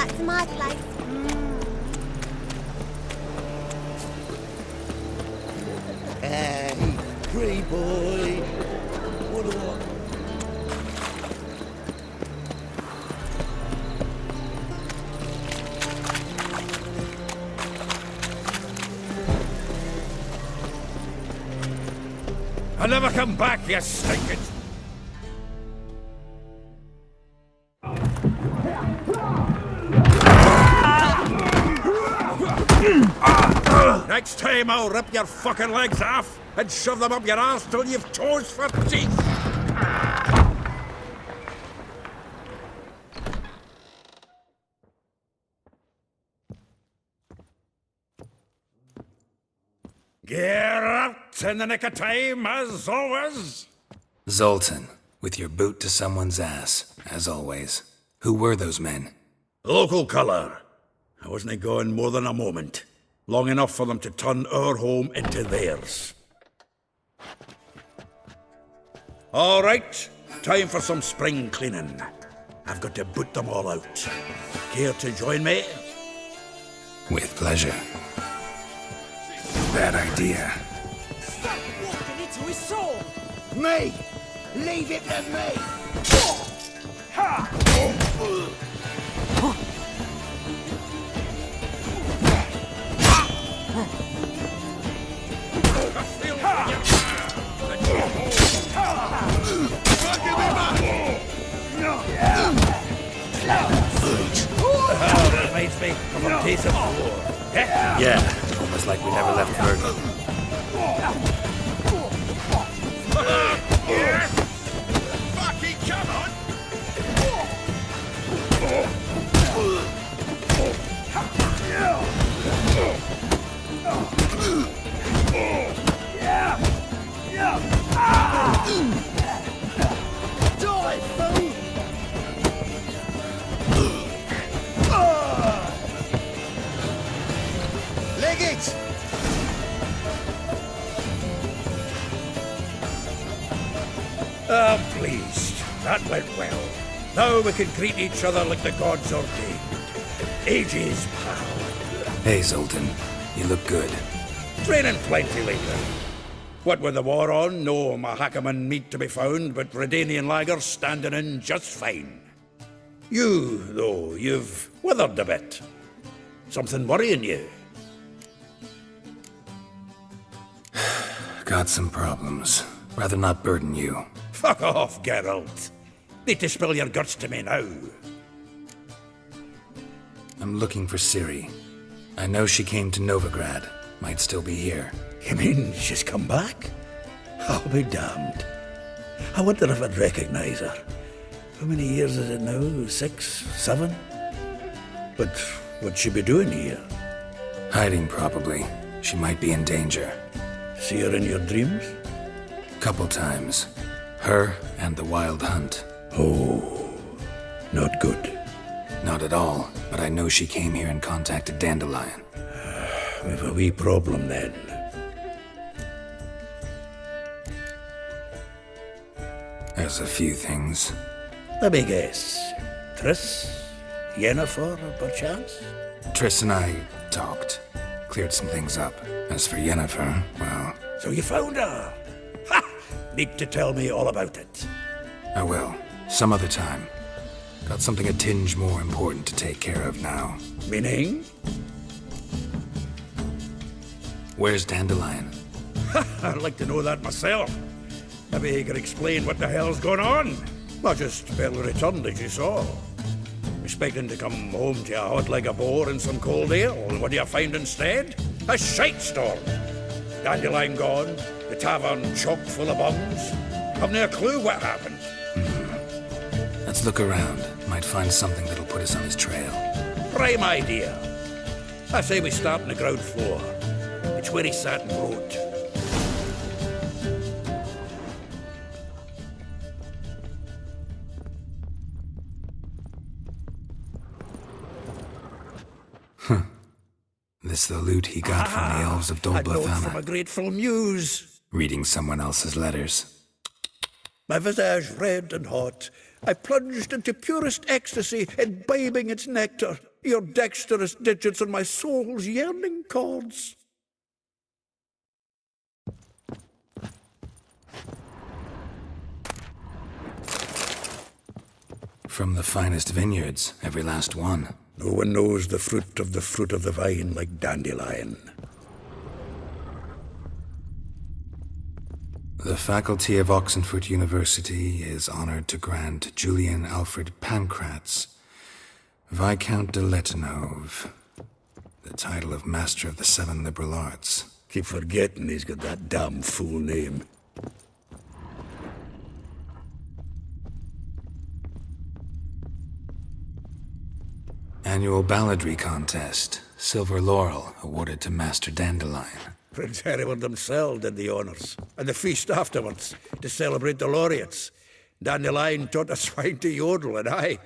back to my place. Hey, pretty boy. What do I... I'll never come back, you stinking... Next time I'll rip your fucking legs off and shove them up your arse till you've toes for teeth! Get out in the nick of time, as always! Zoltan, with your boot to someone's ass, as always. Who were those men? Local colour. I wasn't gone more than a moment. Long enough for them to turn our home into theirs. All right, time for some spring cleaning. I've got to boot them all out. Care to join me? With pleasure. Bad idea. Stop walking into his soul! Me! Leave it to me! Reminds me of a piece of war. Yeah, almost like we never left Verdun. Fucking come on! Die, fool! Leg it! I'm pleased. That went well. Now we can greet each other like the gods ordained. Ages, pal. Hey, Zoltan. You look good. Training plenty later. What with the war on, no Mahakaman meat to be found, but Redanian lagers standing in just fine. You, though, you've withered a bit. Something worrying you? Got some problems. Rather not burden you. Fuck off, Geralt. Need to spill your guts to me now. I'm looking for Ciri. I know she came to Novigrad. Might still be here. You mean she's come back? I'll be damned. I wonder if I'd recognize her. How many years is it now? 6, 7? But what'd she be doing here? Hiding, probably. She might be in danger. See her in your dreams? Couple times. Her and the Wild Hunt. Oh, not good. Not at all, but I know she came here and contacted Dandelion. We've a wee problem then. There's a few things. Let me guess. Triss? Yennefer, perchance? Triss and I talked. Cleared some things up. As for Yennefer, well... So you found her? Ha! Need to tell me all about it. I will. Some other time. Got something a tinge more important to take care of now. Meaning? Where's Dandelion? I'd like to know that myself. Maybe he could explain what the hell's going on. Not just barely returned, as you saw. Expecting to come home to a hot like a boar and some cold ale, and what do you find instead? A shite storm. Dandelion gone, the tavern chock full of bums. Haven't a clue what happened. Let's look around. Might find something that'll put us on his trail. Prime idea. I say we start on the ground floor. It's where he sat and wrote. This the loot he got from the elves of A note from a Dolblathana. grateful muse. Reading someone else's letters. My visage red and hot, I plunged into purest ecstasy, imbibing its nectar. Your dexterous digits on my soul's yearning chords. From the finest vineyards, every last one. No one knows the fruit of the vine like Dandelion. The faculty of Oxenford University is honored to grant Julian Alfred Pancratz, Viscount de Letonov, the title of Master of the Seven Liberal Arts. Keep forgetting he's got that damn fool name. Annual balladry contest. Silver laurel awarded to Master Dandelion. Prince Hereward himself did the honours, and the feast afterwards, to celebrate the laureates. Dandelion taught a swine to yodel, and I...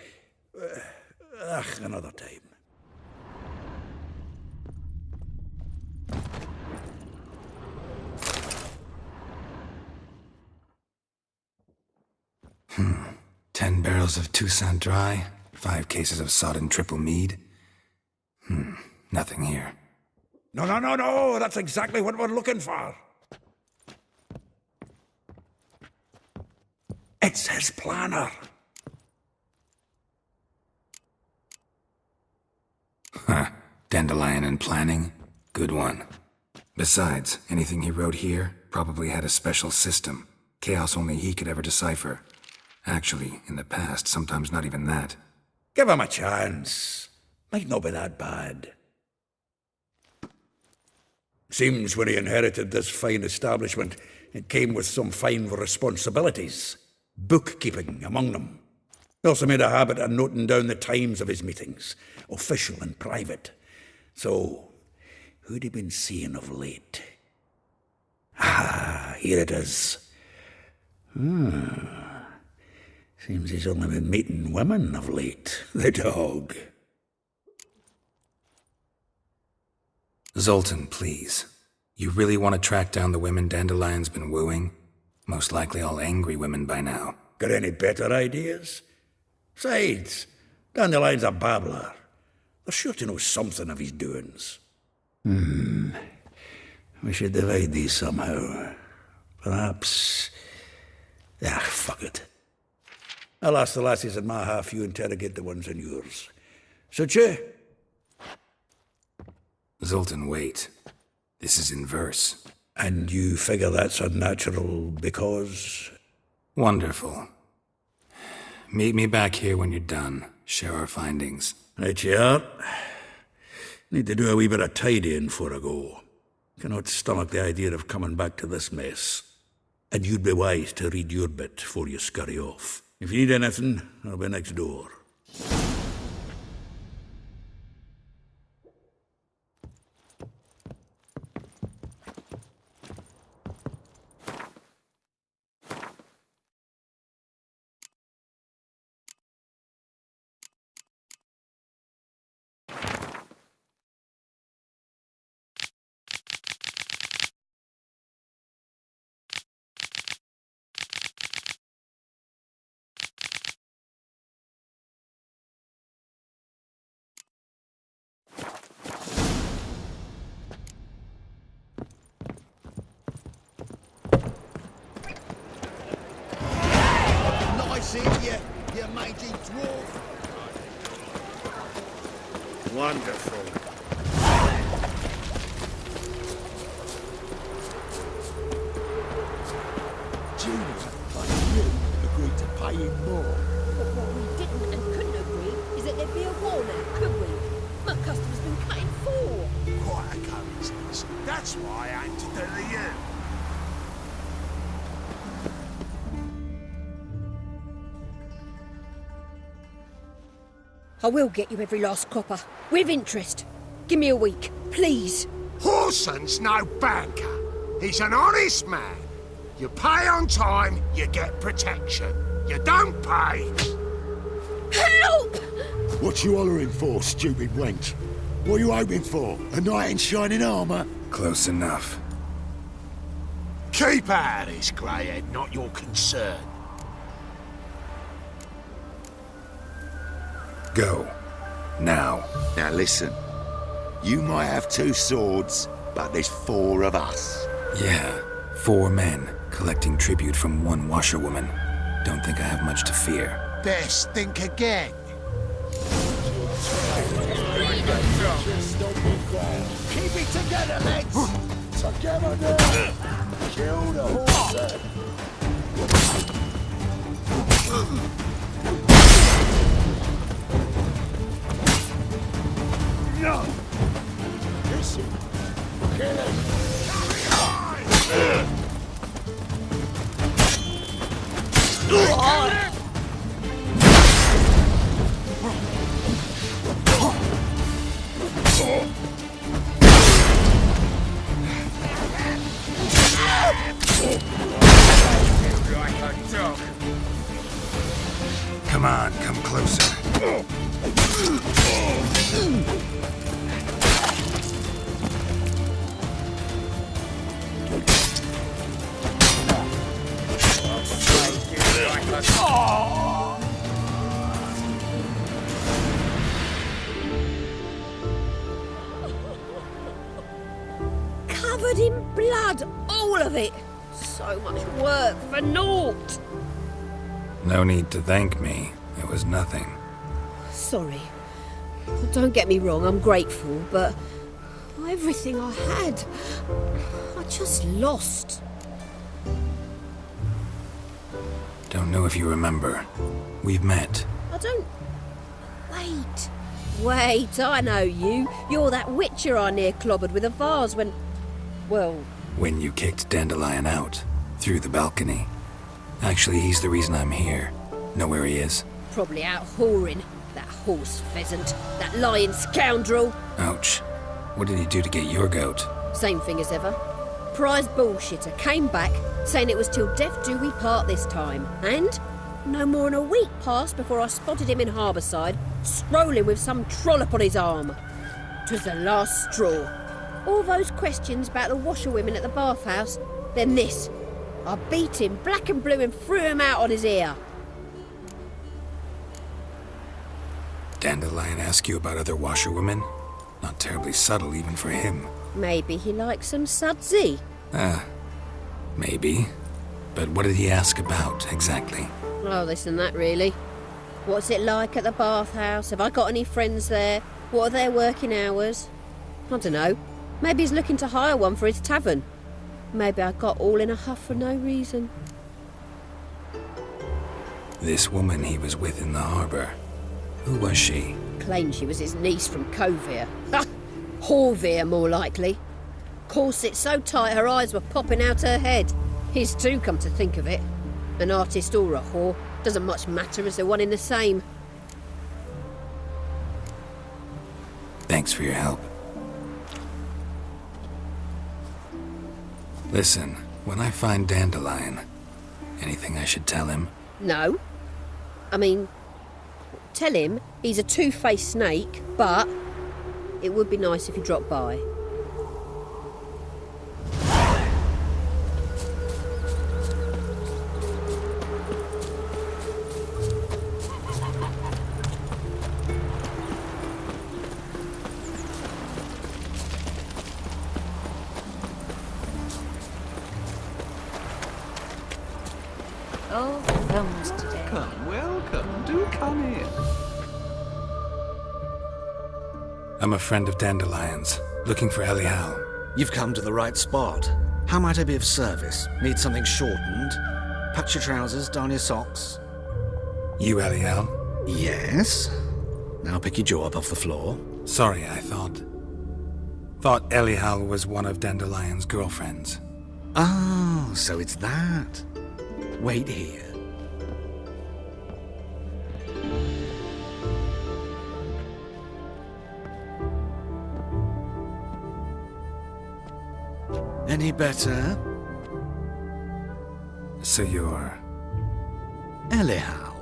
another time. Hmm. 10 barrels of Toussaint Dry, 5 cases of sodden triple mead. Nothing here. No, that's exactly what we're looking for. It's his planner. Huh. Dandelion and planning? Good one. Besides, anything he wrote here probably had a special system. Chaos only he could ever decipher. Actually, in the past, sometimes not even that. Give him a chance. Might not be that bad. Seems when he inherited this fine establishment, it came with some fine responsibilities. Bookkeeping among them. He also made a habit of noting down the times of his meetings, official and private. So, who'd he been seeing of late? Ah, here it is. Seems he's only been meeting women of late, the dog. Zoltan, please. You really want to track down the women Dandelion's been wooing? Most likely all angry women by now. Got any better ideas? Besides, Dandelion's a babbler. They're sure to know something of his doings. We should divide these somehow. Perhaps... fuck it. I'll ask the lassies in my half, you interrogate the ones in yours. Suit you? Zoltan, wait. This is in verse. And you figure that's unnatural because... Wonderful. Meet me back here when you're done. Share our findings. Right you are. Need to do a wee bit of tidying before I go. Cannot stomach the idea of coming back to this mess. And you'd be wise to read your bit before you scurry off. If you need anything, I'll be next door. You mangy dwarf. Wonderful. Junior, like you, agreed to pay him more. But what we didn't and couldn't agree is that there'd be a war now, could we? My customer's been cut in four. Quite a coincidence. That's why I aim to do to you. I will get you every last copper, with interest. Give me a week, please. Horson's no banker. He's an honest man. You pay on time, you get protection. You don't pay... Help! What you hollering for, stupid wench? What are you hoping for? A knight in shining armour? Close enough. Keep out of this, greyhead, not your concern. Go. Now. Now listen. You might have 2 swords, but there's 4 of us. Yeah, 4 men collecting tribute from 1 washerwoman. Don't think I have much to fear. Best think again. Keep it together, lads! Together now! Kill the horse! No! Listen! Kill him! Come on, come closer. Covered in blood, all of it. So much work for naught. No need to thank me. It was nothing. Sorry. Don't get me wrong, I'm grateful, but everything I had, I just lost. Don't know if you remember. We've met. I don't... Wait, I know you. You're that witcher I near clobbered with a vase when... Well... When you kicked Dandelion out. Through the balcony. Actually, he's the reason I'm here. Know where he is? Probably out whoring. That horse pheasant. That lying scoundrel. Ouch. What did he do to get your goat? Same thing as ever. Prize bullshitter came back, saying it was till death do we part this time. And no more than a week passed before I spotted him in Harbourside, strolling with some trollop on his arm. 'Twas the last straw. All those questions about the washerwomen at the bathhouse, then this. I beat him black and blue and threw him out on his ear. Dandelion ask you about other washerwomen? Not terribly subtle even for him. Maybe he likes some sudsy. Maybe. But what did he ask about, exactly? Oh, this and that, really. What's it like at the bathhouse? Have I got any friends there? What are their working hours? I don't know. Maybe he's looking to hire one for his tavern. Maybe I got all in a huff for no reason. This woman he was with in the harbour. Who was she? Claimed she was his niece from Covere. Ha! Horvere, more likely. Corset so tight her eyes were popping out her head. His too, come to think of it. An artist or a whore. Doesn't much matter as they're one in the same. Thanks for your help. Listen, when I find Dandelion, anything I should tell him? No. I mean, tell him he's a two-faced snake, but it would be nice if he dropped by. Oh, films today. Welcome. Do come in. I'm a friend of Dandelion's, looking for Elial. You've come to the right spot. How might I be of service? Need something shortened? Patch your trousers, darn your socks? You Elial? Yes. Now pick your jaw up off the floor. Sorry, I thought Elial was one of Dandelion's girlfriends. Oh, so it's that. Wait here. Any better? So you're... Elial.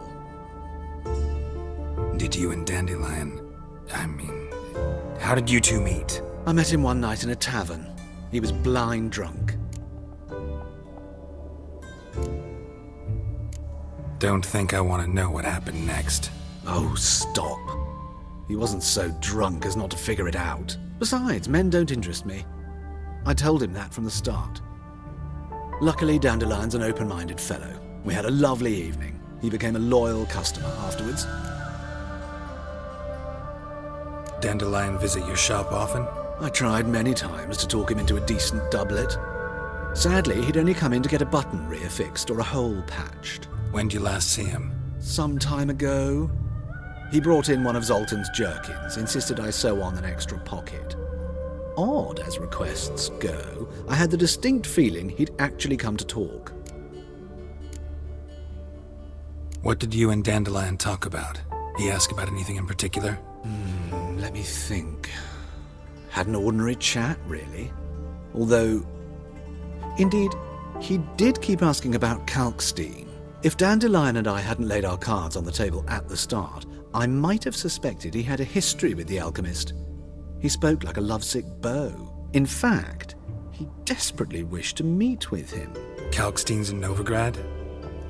Did you and Dandelion... how did you two meet? I met him one night in a tavern. He was blind drunk. Don't think I want to know what happened next. Oh, stop. He wasn't so drunk as not to figure it out. Besides, men don't interest me. I told him that from the start. Luckily, Dandelion's an open-minded fellow. We had a lovely evening. He became a loyal customer afterwards. Dandelion visit your shop often? I tried many times to talk him into a decent doublet. Sadly, he'd only come in to get a button rear fixed or a hole patched. When did you last see him? Some time ago. He brought in one of Zoltan's jerkins, insisted I sew on an extra pocket. Odd as requests go, I had the distinct feeling he'd actually come to talk. What did you and Dandelion talk about? He asked about anything in particular? Let me think. Had an ordinary chat, really. Although, indeed, he did keep asking about Kalkstein. If Dandelion and I hadn't laid our cards on the table at the start, I might have suspected he had a history with the alchemist. He spoke like a lovesick beau. In fact, he desperately wished to meet with him. Kalkstein's in Novigrad?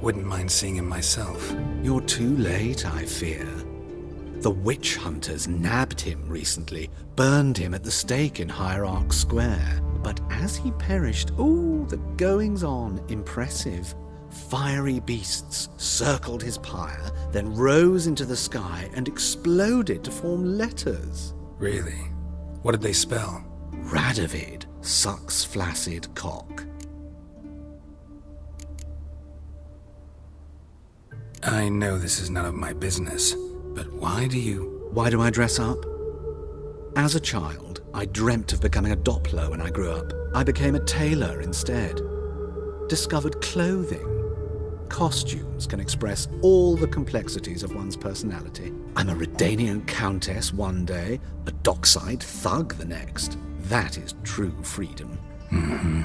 Wouldn't mind seeing him myself. You're too late, I fear. The witch hunters nabbed him recently, burned him at the stake in Hierarch Square. But as he perished, the goings-on impressive. Fiery beasts circled his pyre, then rose into the sky and exploded to form letters. Really? What did they spell? Radovid sucks flaccid cock. I know this is none of my business, but why do I dress up? As a child, I dreamt of becoming a Doppler when I grew up. I became a tailor instead. Discovered clothing. Costumes can express all the complexities of one's personality. I'm a Redanian countess one day, a dockside thug the next. That is true freedom. Mm-hmm.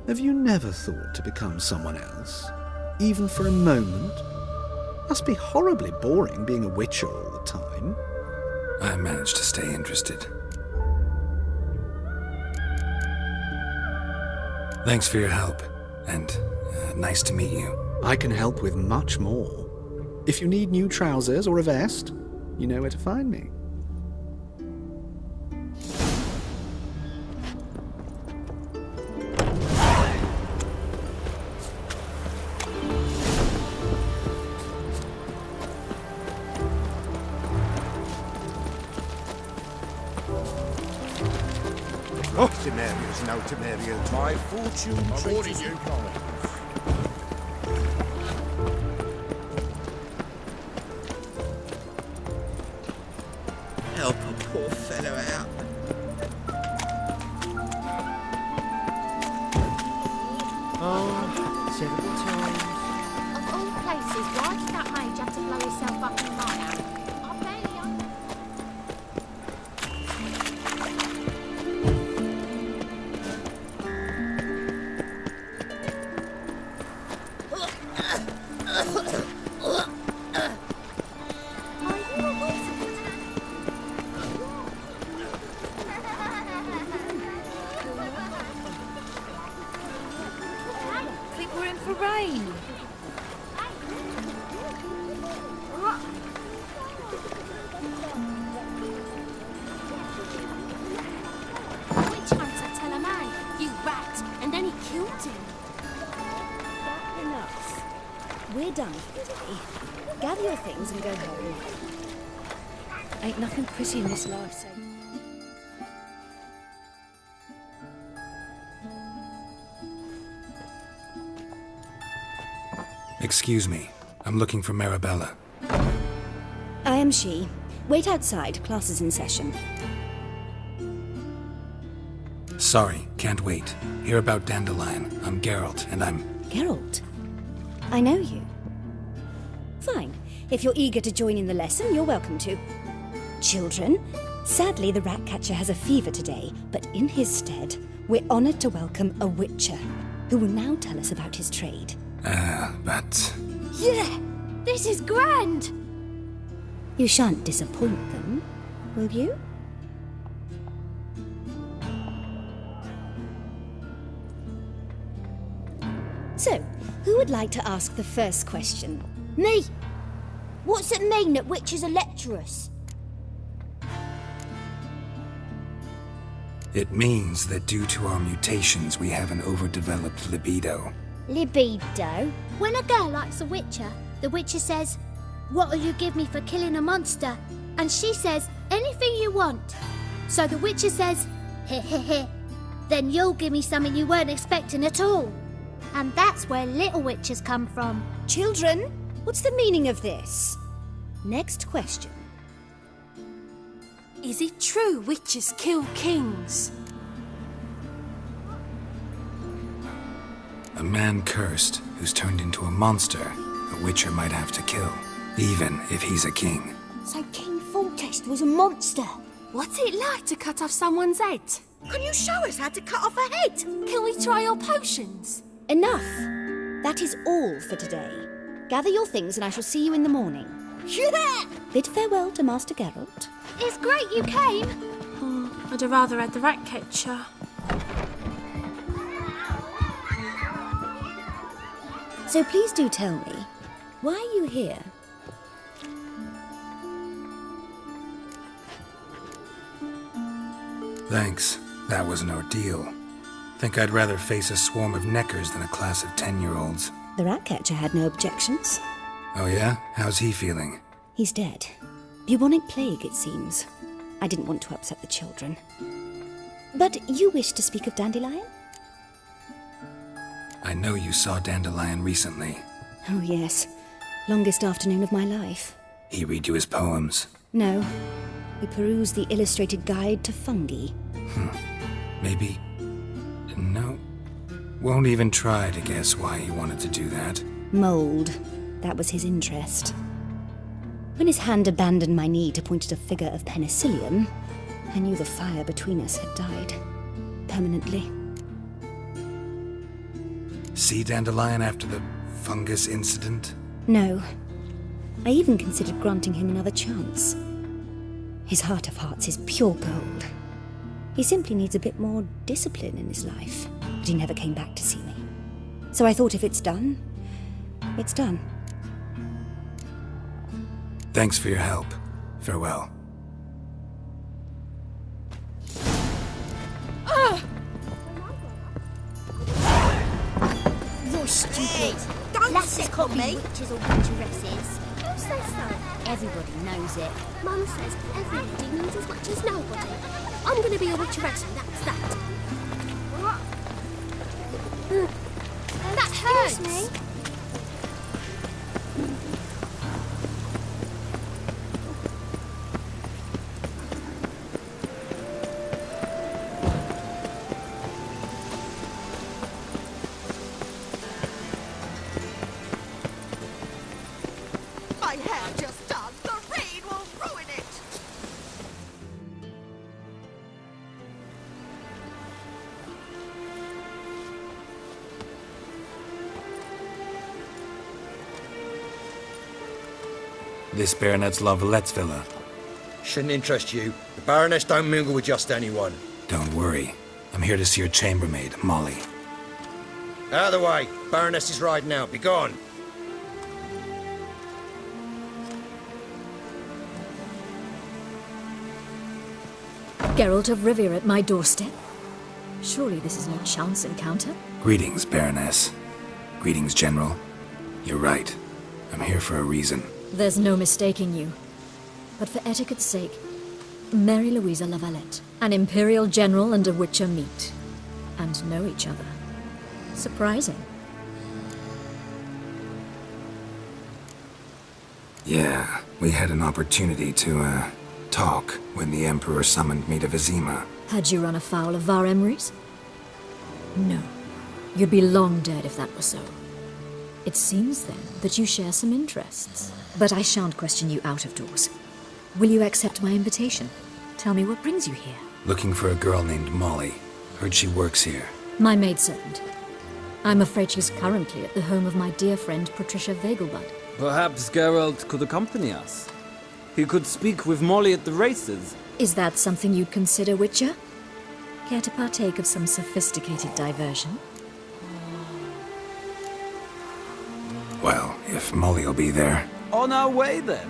Have you never thought to become someone else? Even for a moment? Must be horribly boring being a witcher all the time. I managed to stay interested. Thanks for your help, and nice to meet you. I can help with much more. If you need new trousers or a vest, you know where to find me. Oh, Temeria's no Temeria. My fortune treats you. Help a poor fellow out. Oh, terrible times. Of all places, why did that mage have to blow himself up in my house? I barely we're in for rain. Witch hunter tell a man, you rat, and then he killed him. Enough. We're done for today. Gather your things and go home. Ain't nothing pretty in this life, so... Excuse me. I'm looking for Marabella. I am she. Wait outside. Class is in session. Sorry, can't wait. Hear about Dandelion. I'm Geralt, and I'm... Geralt? I know you. Fine. If you're eager to join in the lesson, you're welcome to. Children, sadly the Ratcatcher has a fever today, but in his stead, we're honoured to welcome a witcher, who will now tell us about his trade. But... Yeah, this is grand. You shan't disappoint them, will you? So, who would like to ask the first question? Me! What's it mean that witches are lecturers? It means that due to our mutations, we have an overdeveloped libido. Libido? When a girl likes a witcher, the witcher says, "What'll you give me for killing a monster?" And she says, "Anything you want." So the witcher says, "Heh heh heh. Then you'll give me something you weren't expecting at all." And that's where little witches come from. Children, what's the meaning of this? Next question. Is it true witches kill kings? A man cursed who's turned into a monster, a witcher might have to kill, even if he's a king. So King Foltest was a monster. What's it like to cut off someone's head? Can you show us how to cut off a head? Can we try your potions? Enough. That is all for today. Gather your things and I shall see you in the morning. Yeah! Bid farewell to Master Geralt. It's great you came. I'd have rather had the rat catcher. So please do tell me, why are you here? Thanks. That was an ordeal. Think I'd rather face a swarm of neckers than a class of 10-year-olds. The Ratcatcher had no objections. Oh yeah? How's he feeling? He's dead. Bubonic plague, it seems. I didn't want to upset the children. But you wish to speak of Dandelion? I know you saw Dandelion recently. Oh yes. Longest afternoon of my life. He read you his poems? No. We perused the illustrated guide to fungi. Maybe... No. Won't even try to guess why he wanted to do that. Mold. That was his interest. When his hand abandoned my knee to point at a figure of penicillium, I knew the fire between us had died. Permanently. See Dandelion after the fungus incident? No. I even considered granting him another chance. His heart of hearts is pure gold. He simply needs a bit more discipline in his life. But he never came back to see me. So I thought if it's done, it's done. Thanks for your help. Farewell. You're stupid. Don't Lasses sit can't on be me. witches or witcheresses. Who says so? Everybody knows it. Mum says everybody knows as much as nobody. I'm going to be a witcheress and that's that. That hurts me. My hair just done. The rain will ruin it. This Baronet's La Vallette's villa. Shouldn't interest you. The Baroness don't mingle with just anyone. Don't worry. I'm here to see your chambermaid, Molly. Out of the way. Baroness is riding out. Be gone. Geralt of Rivia at my doorstep? Surely this is no chance encounter? Greetings, Baroness. Greetings, General. You're right. I'm here for a reason. There's no mistaking you. But for etiquette's sake, Mary Louisa La Valette, an Imperial General and a Witcher meet. And know each other. Surprising. Yeah, we had an opportunity to, talk when the Emperor summoned me to Vizima. Had you run afoul of Var Emrys? No. You'd be long dead if that were so. It seems, then, that you share some interests. But I shan't question you out of doors. Will you accept my invitation? Tell me what brings you here. Looking for a girl named Molly. Heard she works here. My maidservant. I'm afraid she's currently at the home of my dear friend Patricia Vegelbud. Perhaps Geralt could accompany us. He could speak with Molly at the races. Is that something you'd consider, Witcher? Care to partake of some sophisticated diversion? Well, if Molly'll be there. On our way, then.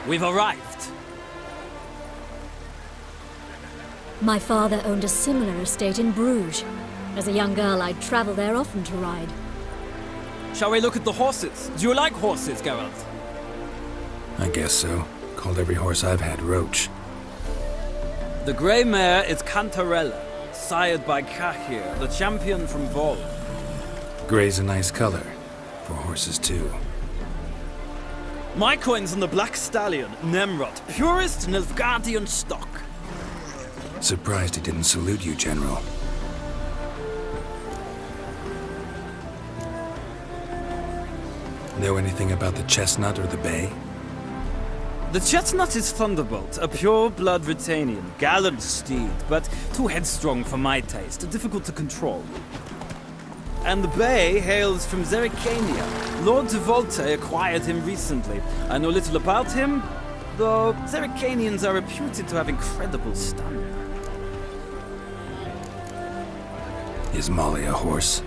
We've arrived. My father owned a similar estate in Bruges. As a young girl, I'd travel there often to ride. Shall we look at the horses? Do you like horses, Geralt? I guess so. Called every horse I've had Roach. The grey mare is Cantarella, sired by Cahir, the champion from Vol. Grey's a nice color. For horses, too. My coin's on the black stallion, Nemrod, purest Nilfgaardian stock. Surprised he didn't salute you, General. Know anything about the chestnut or the bay? The chestnut is Thunderbolt, a pure-blood Britannian, gallant steed, but too headstrong for my taste, difficult to control. And the bay hails from Zerrikania. Lord de Volte acquired him recently. I know little about him, though Zerrikanians are reputed to have incredible stamina. Is Molly a horse?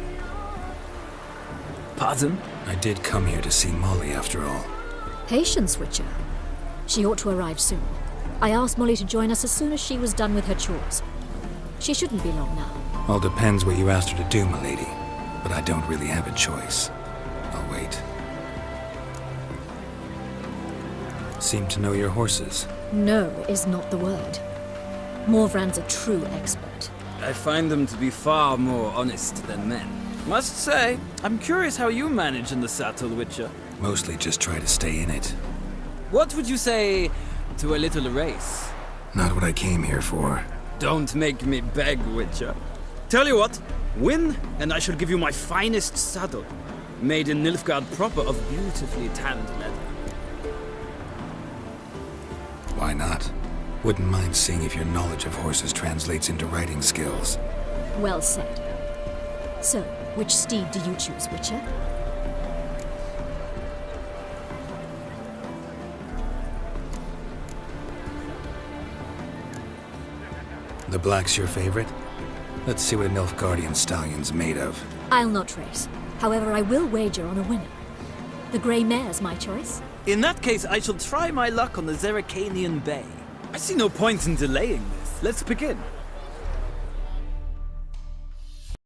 Pardon? I did come here to see Molly, after all. Patience, Witcher. She ought to arrive soon. I asked Molly to join us as soon as she was done with her chores. She shouldn't be long now. All depends what you asked her to do, milady. But I don't really have a choice. I'll wait. Seem to know your horses. No is not the word. Morvran's a true expert. I find them to be far more honest than men. Must say, I'm curious how you manage in the saddle, Witcher. Mostly just try to stay in it. What would you say to a little race? Not what I came here for. Don't make me beg, Witcher. Tell you what, win, and I shall give you my finest saddle. Made in Nilfgaard proper of beautifully tanned leather. Why not? Wouldn't mind seeing if your knowledge of horses translates into riding skills. Well said. So, which steed do you choose, Witcher? The black's your favorite? Let's see what a Nilfgaardian stallion's made of. I'll not race. However, I will wager on a winner. The grey mare's my choice. In that case, I shall try my luck on the Zerrikanian Bay. I see no point in delaying this. Let's begin.